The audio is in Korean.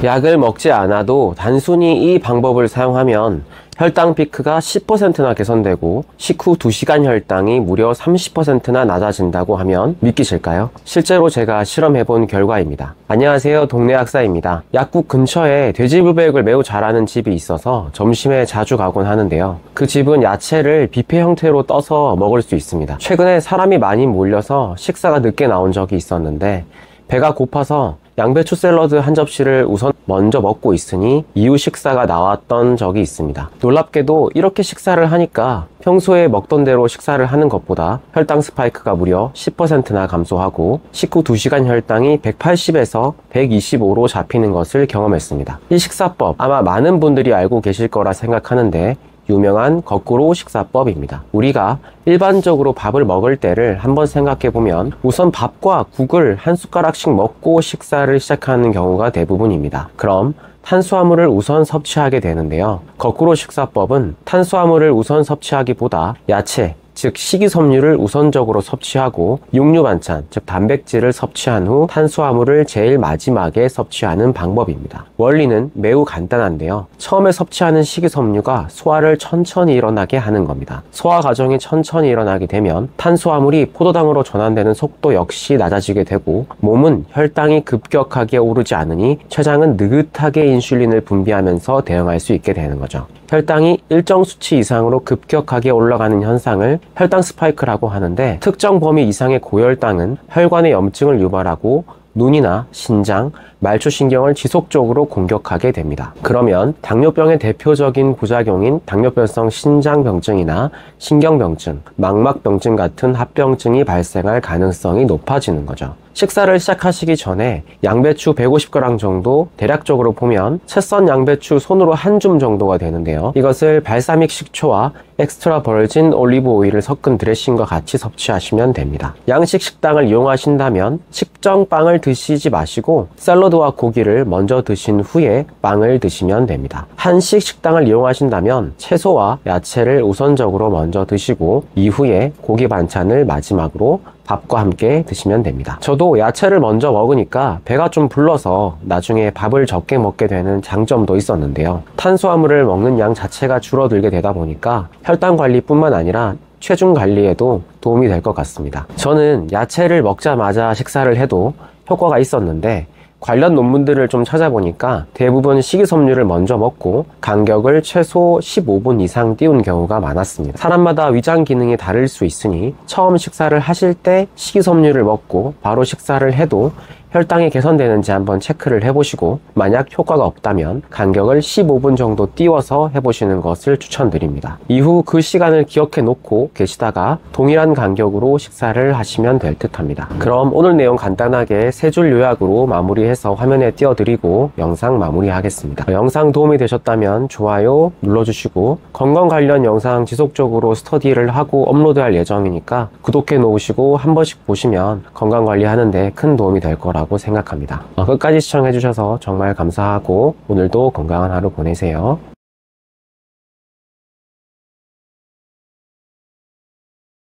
약을 먹지 않아도 단순히 이 방법을 사용하면 혈당 피크가 10%나 개선되고 식후 2시간 혈당이 무려 30%나 낮아진다고 하면 믿기실까요? 실제로 제가 실험해본 결과입니다. 안녕하세요, 동네 약사입니다. 약국 근처에 돼지불백을 매우 잘하는 집이 있어서 점심에 자주 가곤 하는데요. 그 집은 야채를 뷔페 형태로 떠서 먹을 수 있습니다. 최근에 사람이 많이 몰려서 식사가 늦게 나온 적이 있었는데 배가 고파서 양배추 샐러드 한 접시를 우선 먼저 먹고 있으니 이후 식사가 나왔던 적이 있습니다. 놀랍게도 이렇게 식사를 하니까 평소에 먹던 대로 식사를 하는 것보다 혈당 스파이크가 무려 10%나 감소하고 식후 2시간 혈당이 180에서 125로 잡히는 것을 경험했습니다. 이 식사법 아마 많은 분들이 알고 계실 거라 생각하는데 유명한 거꾸로 식사법입니다. 우리가 일반적으로 밥을 먹을 때를 한번 생각해보면 우선 밥과 국을 한 숟가락씩 먹고 식사를 시작하는 경우가 대부분입니다. 그럼 탄수화물을 우선 섭취하게 되는데요. 거꾸로 식사법은 탄수화물을 우선 섭취하기보다 야채, 즉 식이섬유를 우선적으로 섭취하고 육류 반찬, 즉 단백질을 섭취한 후 탄수화물을 제일 마지막에 섭취하는 방법입니다. 원리는 매우 간단한데요. 처음에 섭취하는 식이섬유가 소화를 천천히 일어나게 하는 겁니다. 소화 과정이 천천히 일어나게 되면 탄수화물이 포도당으로 전환되는 속도 역시 낮아지게 되고 몸은 혈당이 급격하게 오르지 않으니 췌장은 느긋하게 인슐린을 분비하면서 대응할 수 있게 되는 거죠. 혈당이 일정 수치 이상으로 급격하게 올라가는 현상을 혈당 스파이크라고 하는데 특정 범위 이상의 고혈당은 혈관의 염증을 유발하고 눈이나 신장, 말초신경을 지속적으로 공격하게 됩니다. 그러면 당뇨병의 대표적인 부작용인 당뇨병성 신장병증이나 신경병증, 망막병증 같은 합병증이 발생할 가능성이 높아지는 거죠. 식사를 시작하시기 전에 양배추 150g 정도, 대략적으로 보면 채 썬 양배추 손으로 한 줌 정도가 되는데요. 이것을 발사믹 식초와 엑스트라 버진 올리브 오일을 섞은 드레싱과 같이 섭취하시면 됩니다. 양식 식당을 이용하신다면 식전 빵을 드시지 마시고 샐러드와 고기를 먼저 드신 후에 빵을 드시면 됩니다. 한식 식당을 이용하신다면 채소와 야채를 우선적으로 먼저 드시고 이후에 고기 반찬을 마지막으로 밥과 함께 드시면 됩니다. 저도 야채를 먼저 먹으니까 배가 좀 불러서 나중에 밥을 적게 먹게 되는 장점도 있었는데요. 탄수화물을 먹는 양 자체가 줄어들게 되다 보니까 혈당 관리뿐만 아니라 체중 관리에도 도움이 될 것 같습니다. 저는 야채를 먹자마자 식사를 해도 효과가 있었는데 관련 논문들을 좀 찾아보니까 대부분 식이섬유를 먼저 먹고 간격을 최소 15분 이상 띄운 경우가 많았습니다. 사람마다 위장 기능이 다를 수 있으니 처음 식사를 하실 때 식이섬유를 먹고 바로 식사를 해도 혈당이 개선되는지 한번 체크를 해보시고 만약 효과가 없다면 간격을 15분 정도 띄워서 해보시는 것을 추천드립니다. 이후 그 시간을 기억해 놓고 계시다가 동일한 간격으로 식사를 하시면 될 듯 합니다. 그럼 오늘 내용 간단하게 세 줄 요약으로 마무리해서 화면에 띄워드리고 영상 마무리하겠습니다. 영상 도움이 되셨다면 좋아요 눌러주시고 건강 관련 영상 지속적으로 스터디를 하고 업로드할 예정이니까 구독해 놓으시고 한 번씩 보시면 건강관리하는 데 큰 도움이 될 거라고 생각합니다. 끝까지 시청해 주셔서 정말 감사하고 오늘도 건강한 하루 보내세요.